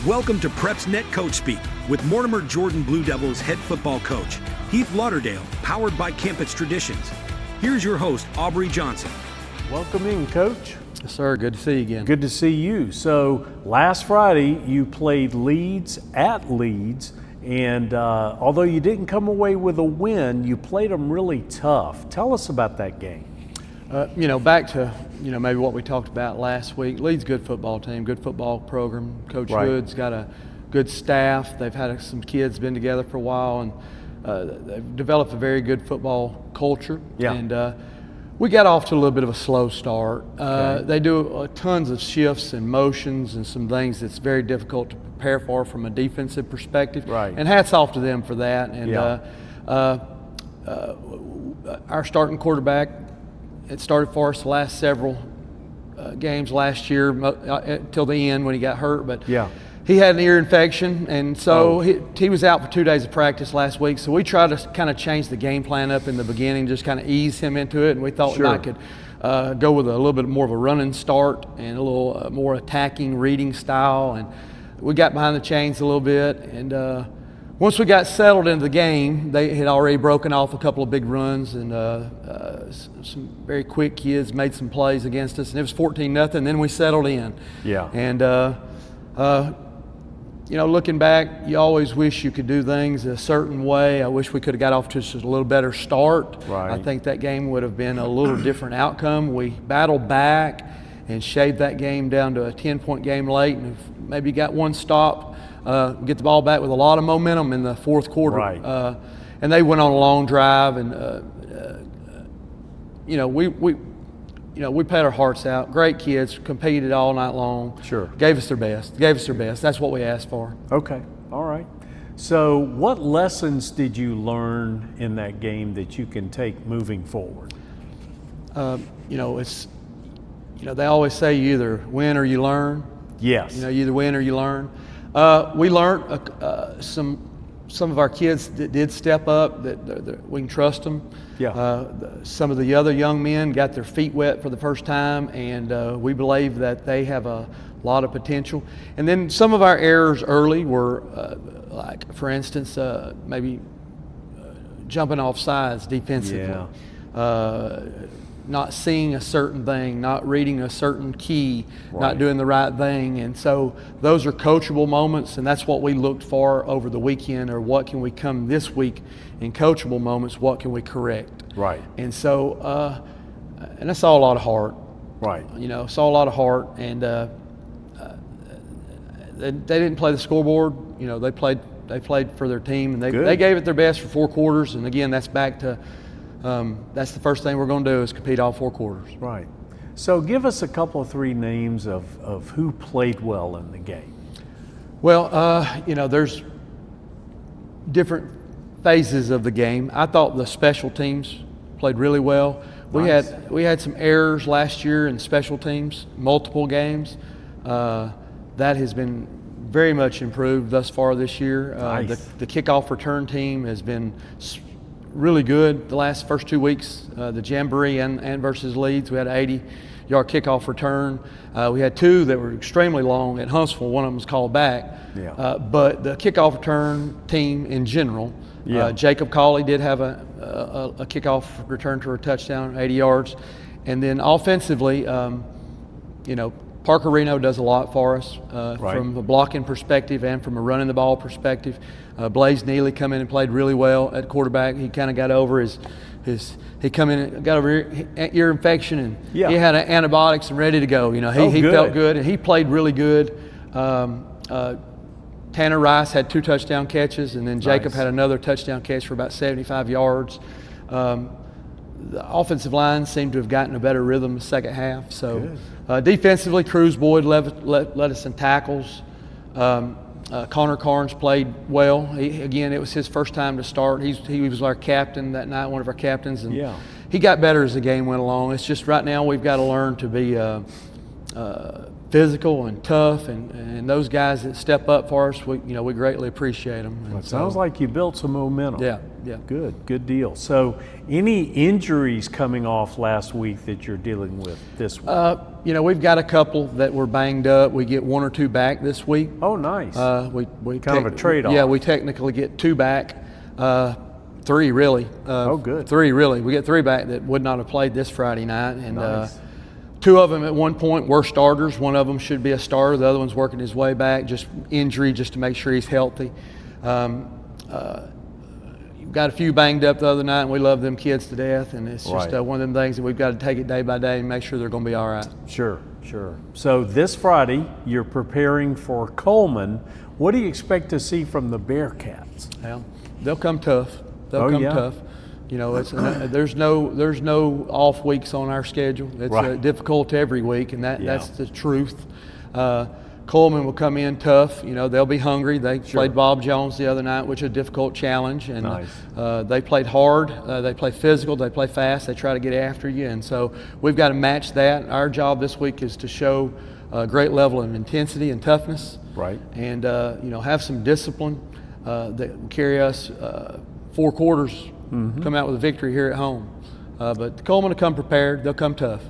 Welcome to PrepsNet Coach Speak with Mortimer Jordan Blue Devils head football coach, Heath Lauderdale, powered by Campus Traditions. Here's your host, Aubrey Johnson. Welcome in, Coach. Yes, sir. Good to see you again. Good to see you. So last Friday, you played Leeds at Leeds, and although you didn't come away with a win, you played them really tough. Tell us about that game. Back to maybe what we talked about last week. Leeds, good football team, good football program. Coach Hood's got a good staff. They've had some kids been together for a while, and they've developed a very good football culture. Yeah. And we got off to a little bit of a slow start. They do tons of shifts and motions and some things that's very difficult to prepare for from a defensive perspective. Right. And hats off to them for that. And our starting quarterback, it started for us the last several games last year till the end when he got hurt. But he had an ear infection, and so he was out for 2 days of practice last week. So we tried to kind of change the game plan up in the beginning, just kind of ease him into it. And we thought I could go with a little bit more of a running start and a little more attacking reading style. And we got behind the chains a little bit. And once we got settled into the game, they had already broken off a couple of big runs, and some very quick kids made some plays against us, and it was 14-0. Then we settled in. Yeah. And looking back, you always wish you could do things a certain way. I wish we could have got off to just a little better start. Right. I think that game would have been a little different outcome. We battled back and shaved that game down to a 10-point game late, and maybe got one stop. Get the ball back with a lot of momentum in the fourth quarter. Right. And they went on a long drive, and we played our hearts out. Great kids, competed all night long. Sure. Gave us their best. That's what we asked for. Okay. All right. So what lessons did you learn in that game that you can take moving forward? They always say you either win or you learn. Yes. You either win or you learn. We learned some of our kids that did step up, that we can trust them. Yeah. Some of the other young men got their feet wet for the first time, and we believe that they have a lot of potential. And then some of our errors early were, like, for instance, maybe jumping off sides defensively. Yeah. Not seeing a certain thing, not reading a certain key, Right. not doing the right thing. And so those are coachable moments, and that's what we looked for over the weekend, or what can we come this week in coachable moments, what can we correct? Right. And so, and I saw a lot of heart. Right. Saw a lot of heart, and they didn't play the scoreboard. They played for their team, and they gave it their best for 4 quarters. And again, that's back to that's the first thing we're going to do, is compete all 4 quarters. Right. So give us a couple of 3 names of who played well in the game. Well, there's different phases of the game. I thought the special teams played really well. Nice. We had some errors last year in special teams, multiple games. That has been very much improved thus far this year. Nice. The kickoff return team has been really good the first 2 weeks. The Jamboree and versus Leeds, we had an 80-yard kickoff return. We had 2 that were extremely long at Huntsville. One of them was called back. Yeah. But the kickoff return team in general, Jacob Cawley did have a kickoff return to a touchdown, 80 yards. And then offensively, Parker Reno does a lot for us from a blocking perspective and from a running the ball perspective. Blaze Neely come in and played really well at quarterback. He kind of got over he come in and got over ear infection, and he had antibiotics and ready to go. He felt good, and he played really good. Tanner Rice had 2 touchdown catches, and then Jacob had another touchdown catch for about 75 yards. The offensive line seemed to have gotten a better rhythm the second half. So defensively, Cruz Boyd led us in tackles. Connor Carnes played well. It was his first time to start. He was our captain that night, one of our captains, and he got better as the game went along. It's just right now we've got to learn to be physical and tough, and those guys that step up for us, we greatly appreciate them. Well, it sounds like you built some momentum. Yeah. Good deal. So any injuries coming off last week that you're dealing with this week? We've got a couple that were banged up. We get 1 or 2 back this week. Oh, nice. We kind of a trade-off. Yeah, we technically get 2 back. 3 really. Good. 3 really. We get 3 back that would not have played this Friday night, and nice. 2 of them at one point were starters. One of them should be a starter. The other one's working his way back, just injury, just to make sure he's healthy. You've got a few banged up the other night, and we love them kids to death, and it's just one of them things that we've got to take it day by day and make sure they're going to be all right. Sure. So this Friday, you're preparing for Cullman. What do you expect to see from the Bearcats? Well, they'll come tough. They'll come tough. It's there's no off weeks on our schedule. It's difficult every week, and that's the truth. Cullman will come in tough. They'll be hungry. They played Bob Jones the other night, which is a difficult challenge, and they played hard. They play physical. They play fast. They try to get after you, and so we've got to match that. Our job this week is to show a great level of intensity and toughness, and have some discipline that will carry us 4 quarters. Come out with a victory here at home. But Cullman will come prepared. They'll come tough.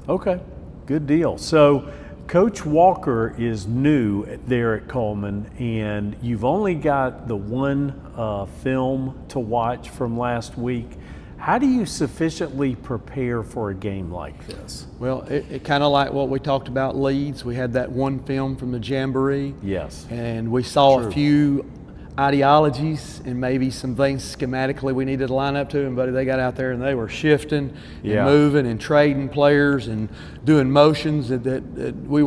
Okay, good deal. So Coach Walker is new there at Cullman, and you've only got the one film to watch from last week. How do you sufficiently prepare for a game like this? Well, it kind of like what we talked about Leeds. We had that one film from the Jamboree. Yes. And we saw a few ideologies and maybe some things schematically we needed to line up to, and buddy, they got out there and they were shifting and moving and trading players and doing motions that we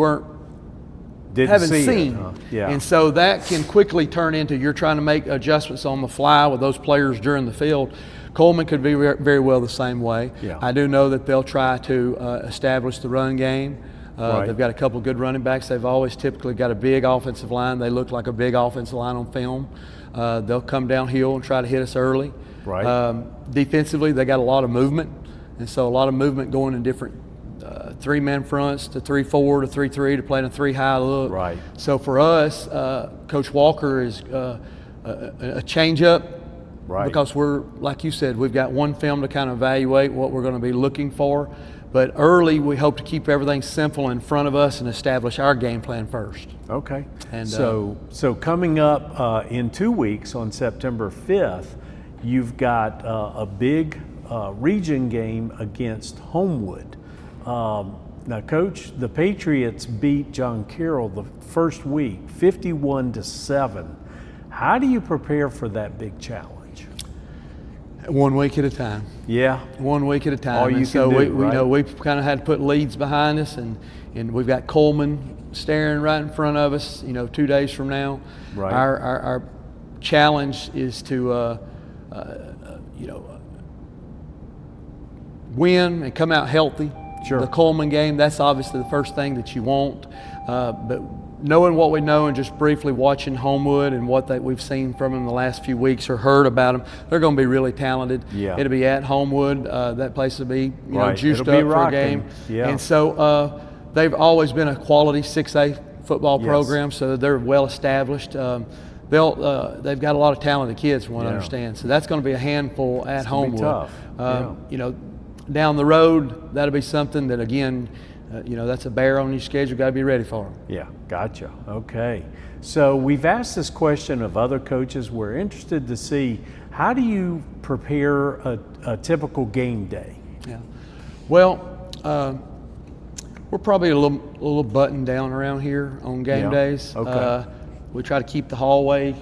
haven't seen. And so that can quickly turn into you're trying to make adjustments on the fly with those players during the field. Cullman could be very well the same way. I do know that they'll try to establish the run game. They've got a couple of good running backs. They've always typically got a big offensive line. They look like a big offensive line on film. They'll come downhill and try to hit us early. Defensively, they got a lot of movement, and so a lot of movement going in different 3-man fronts to 3-4 to 3-3 to play in a 3-high look. So for us, Coach Walker is a change-up because we're, like you said, we've got one film to kind of evaluate what we're going to be looking for. But early, we hope to keep everything simple in front of us and establish our game plan first. Okay. And so coming up in 2 weeks on September 5th, you've got a big region game against Homewood. Now, Coach, the Patriots beat John Carroll the first week, 51-7. How do you prepare for that big challenge? 1 week at a time. Yeah. 1 week at a time. All you can do, we know we've kind of had to put Leeds behind us, and we've got Cullman staring right in front of us, 2 days from now. Our challenge is to, win and come out healthy. The Cullman game, that's obviously the first thing that you want. But knowing what we know and just briefly watching Homewood and what we've seen from them the last few weeks or heard about them, they're going to be really talented. It'll be at Homewood. That place will be juiced up for a game. And so they've always been a quality 6A football program, so they're well established. They've got a lot of talented kids from what I understand. So that's going to be a handful at Homewood. Tough. Down the road, that'll be something that, again, that's a bear on your schedule. Got to be ready for them. Yeah, gotcha. Okay. So we've asked this question of other coaches. We're interested to see, how do you prepare a typical game day? Yeah. Well, we're probably a little buttoned down around here on game days. Okay. We try to keep the hallway,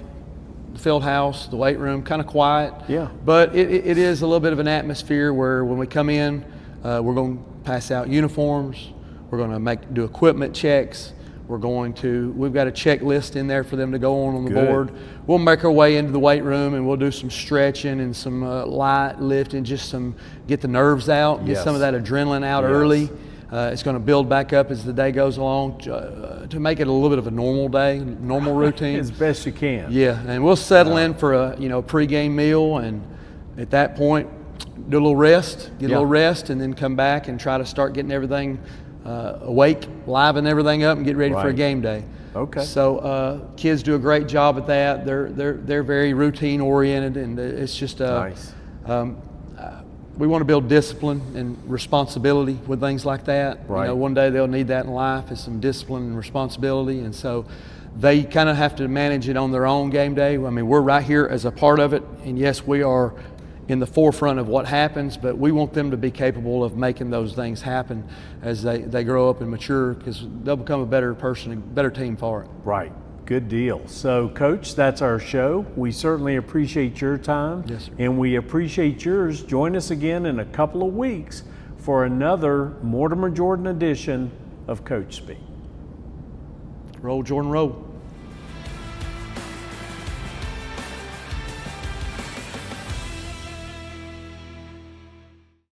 the field house, the weight room kind of quiet. Yeah. But it is a little bit of an atmosphere where when we come in, we're going to pass out uniforms. We're going to do equipment checks. We've got a checklist in there for them to go on the board. We'll make our way into the weight room and we'll do some stretching and some light lifting, just get the nerves out, get some of that adrenaline out early. It's going to build back up as the day goes along to make it a little bit of a normal day, normal routine. As best you can. Yeah, and we'll settle in for a pregame meal, and at that point, do a little rest, a little rest, and then come back and try to start getting everything awake, liven everything up, and get ready for a game day. Okay. So kids do a great job at that. They're very routine oriented, and it's just nice. We want to build discipline and responsibility with things like that. Right. You know, one day they'll need that in life, is some discipline and responsibility, and so they kind of have to manage it on their own game day. I mean, we're right here as a part of it, and yes, we are in the forefront of what happens, but we want them to be capable of making those things happen as they grow up and mature, because they'll become a better person, a better team for it. Right. Good deal. So, Coach, that's our show. We certainly appreciate your time. Yes, sir. And we appreciate yours. Join us again in a couple of weeks for another Mortimer Jordan edition of Coach Speak. Roll, Jordan, roll.